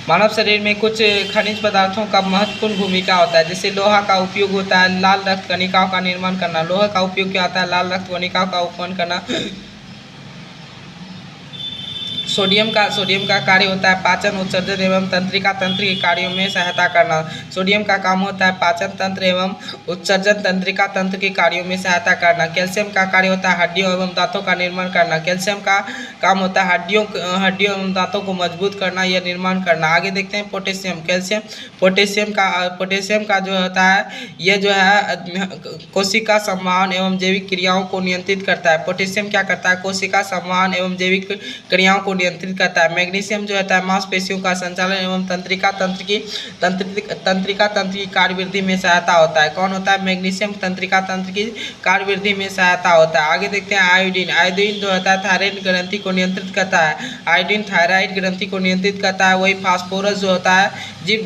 मानव शरीर में कुछ खनिज पदार्थों का महत्वपूर्ण भूमिका होता है। जैसे लोहा का उपयोग होता है लाल रक्त कणिकाओं का निर्माण करना। लोहा का उपयोग क्या होता है? लाल रक्त कणिकाओं का उत्पन्न करना। सोडियम का कार्य होता है पाचन, उत्सर्जन एवं तंत्रिका तंत्र के कार्यों में सहायता करना। सोडियम का काम होता है पाचन तंत्र एवं उत्सर्जन तंत्रिका तंत्र के कार्यों में सहायता करना। कैल्शियम का कार्य होता है हड्डियों एवं दांतों का निर्माण करना। कैल्शियम का काम होता है हड्डियों एवं दांतों को मजबूत करना या निर्माण करना। आगे देखते हैं पोटेशियम। पोटेशियम का जो होता है ये जो है कोशिका संवहन एवं जैविक क्रियाओं को नियंत्रित करता है। पोटेशियम क्या करता है? कोशिका संवहन एवं जैविक क्रियाओं को नियंत्रित करता है। मैग्नीशियम जो होता है मांसपेशियों का संचालन एवं तंत्रिका तंत्र की कार्यवृद्धि में सहायता होता है। कौन होता है? मैग्नीशियम तंत्रिका तंत्र की कार्यवृद्धि में सहायता होता है। आगे देखते हैं आयोडीन। आयोडीन जो होता है थायराइड ग्रंथि को नियंत्रित करता है। आयोडीन थायराइड ग्रंथि को नियंत्रित करता है। वही फास्फोरस जो होता है जीव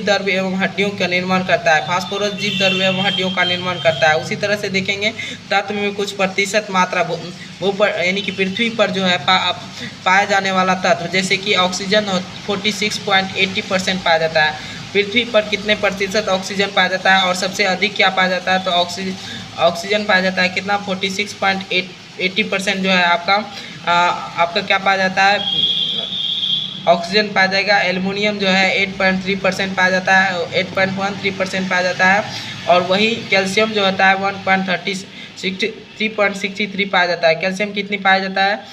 द्रव्य एवं हड्डियों का निर्माण करता है। फास्फोरस जीव द्रव्य एवं हड्डियों का निर्माण करता है। उसी तरह से देखेंगे तत्व में कुछ प्रतिशत मात्रा यानी कि पृथ्वी पर जो है पाया जाने वाला तत्व, जैसे कि ऑक्सीजन 46.80% पाया जाता है। पृथ्वी पर कितने प्रतिशत ऑक्सीजन पाया जाता है? और सबसे अधिक क्या पाया जाता है? तो ऑक्सीजन पाया जाता है कितना? 46.80% जो है आपका क्या पाया जाता है? ऑक्सीजन पाया जाएगा। एल्युमिनियम जो है 8.3% पाया जाता है, 8.13% पाया जाता है। और वही कैल्शियम जो होता है 3.63 पाया जाता है। कैल्शियम कितनी पाया जाता है?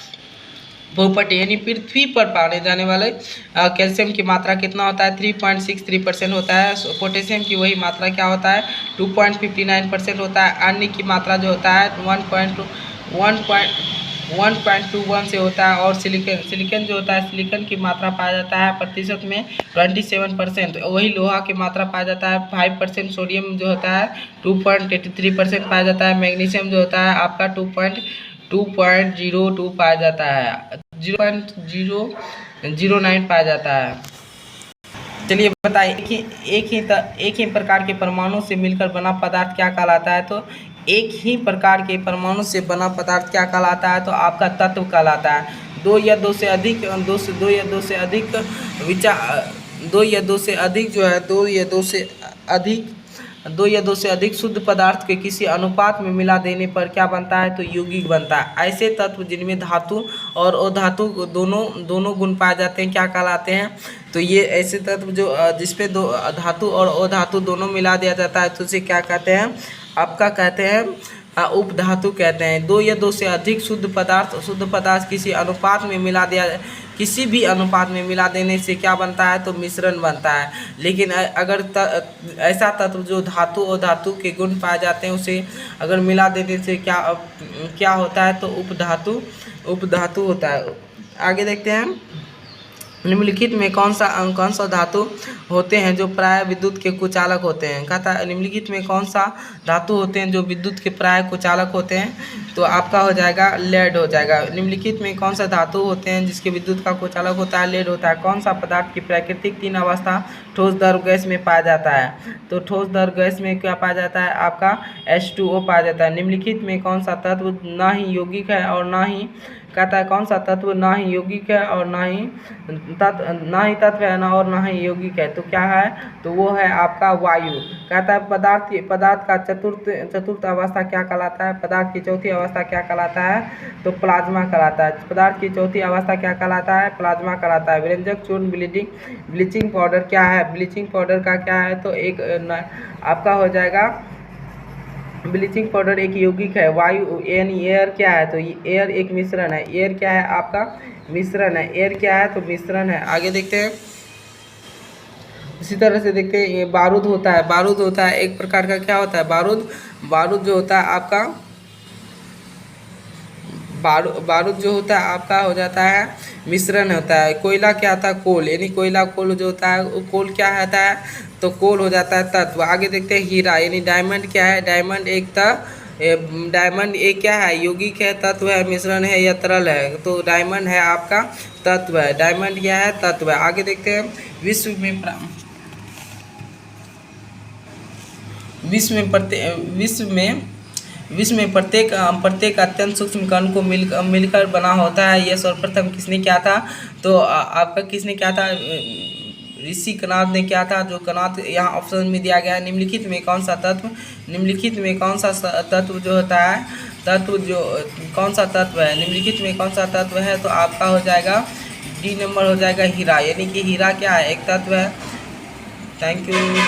भूपटल यानी पृथ्वी पर पाने जाने वाले कैल्शियम की मात्रा कितना होता है? 3.63% होता है। पोटेशियम की वही मात्रा क्या होता है? 2.59% होता है। अन्य की मात्रा जो होता है 1.21 से होता है। और सिलिकॉन जो होता है सिलिकॉन की मात्रा पाया जाता है प्रतिशत में 27%। वही लोहा की मात्रा पाया जाता है 5%। सोडियम जो होता है 2.83% पाया जाता है। मैग्नीशियम जो होता है आपका 2.02 पाया जाता है, 0.009 पाया जाता है। चलिए बताइए एक ही प्रकार के परमाणु से मिलकर बना पदार्थ क्या कहलाता है? तो एक ही प्रकार के परमाणु से बना पदार्थ क्या कहलाता है? तो आपका तत्व कहलाता है। दो या दो से अधिक शुद्ध पदार्थ के किसी अनुपात में मिला देने पर क्या बनता है? तो यौगिक बनता है। ऐसे तत्व जिनमें धातु और अधातु दोनों गुण पाए जाते हैं क्या कहलाते हैं? तो ये ऐसे तत्व जो जिसपे दो धातु और अधातु दोनों मिला दिया जाता है तो उसे क्या कहते हैं? आपका कहते हैं उपधातु कहते हैं। दो या दो से अधिक शुद्ध पदार्थ किसी भी अनुपात में मिला देने से क्या बनता है? तो मिश्रण बनता है। लेकिन अगर ऐसा तत्व जो धातु और धातु के गुण पाए जाते हैं उसे अगर मिला देने से क्या होता है? तो उपधातु होता है। आगे देखते हैं निम्नलिखित में कौन सा धातु होते हैं जो प्राय विद्युत के कुचालक होते हैं? कहता है निम्नलिखित में कौन सा धातु होते हैं जो विद्युत के प्राय कुचालक होते हैं? तो आपका हो जाएगा लेड हो जाएगा। निम्नलिखित में कौन सा धातु होते हैं जिसके विद्युत का कुचालक होता है? लेड होता है। कौन सा पदार्थ की प्राकृतिक 3 अवस्था ठोस द्रव गैस में पाया जाता है? तो ठोस द्रव गैस में क्या पाया जाता है? आपका H2O पाया जाता है। निम्नलिखित में कौन सा तत्व ना ही यौगिक है और ना ही कहता है कौन सा तत्व ना ही यौगिक है और ना ही तत्व है ना और ना ही यौगिक है? तो क्या है? तो वो है आपका वायु। कहता है पदार्थ का चतुर्थ अवस्था क्या कहलाता है? पदार्थ की चौथी अवस्था क्या कहलाता है? तो प्लाज्मा कहलाता है। पदार्थ की चौथी अवस्था क्या कहलाता है? प्लाज्मा कहलाता है। व्यंजक चूर्ण ब्लीचिंग पाउडर क्या है? ब्लीचिंग पाउडर का क्या है? तो एक आपका हो जाएगा ब्लीचिंग पाउडर एक यौगिक है। वायु यानी एयर क्या है? तो एयर एक मिश्रण है। एयर क्या है? आपका मिश्रण है। एयर क्या है? तो मिश्रण है। आगे देखते हैं इसी तरह से देखते हैं ये बारूद होता है एक प्रकार का क्या होता है? बारूद जो होता है आपका बारूद जो होता है आपका हो जाता है मिश्रण होता है। कोयला क्या होता है? कोल यानी कोल जो होता है वो कोल क्या होता है? तो कोल हो जाता है तत्व। आगे देखते हैं हीरा यानी डायमंड क्या है? डायमंड एक क्या है? यौगिक है, तत्व है, मिश्रण है या तरल है? तो डायमंड है आपका तत्व है। डायमंड क्या है? तत्व है। आगे देखते हैं विश्व में प्रत्येक अत्यंत सूक्ष्म कण को मिलकर बना होता है। यह सर्वप्रथम किसने किया था? तो आपका किसने किया था? ऋषि कणाद ने क्या था, जो कणाद यहाँ ऑप्शन में दिया गया है, निम्नलिखित में कौन सा तत्व, निम्नलिखित में कौन सा तत्व जो होता है, तत्व जो कौन सा तत्व है, निम्नलिखित में कौन सा तत्व है, तो आपका हो जाएगा डी नंबर हो जाएगा हीरा, यानी कि हीरा क्या है, एक तत्व है। Thank you.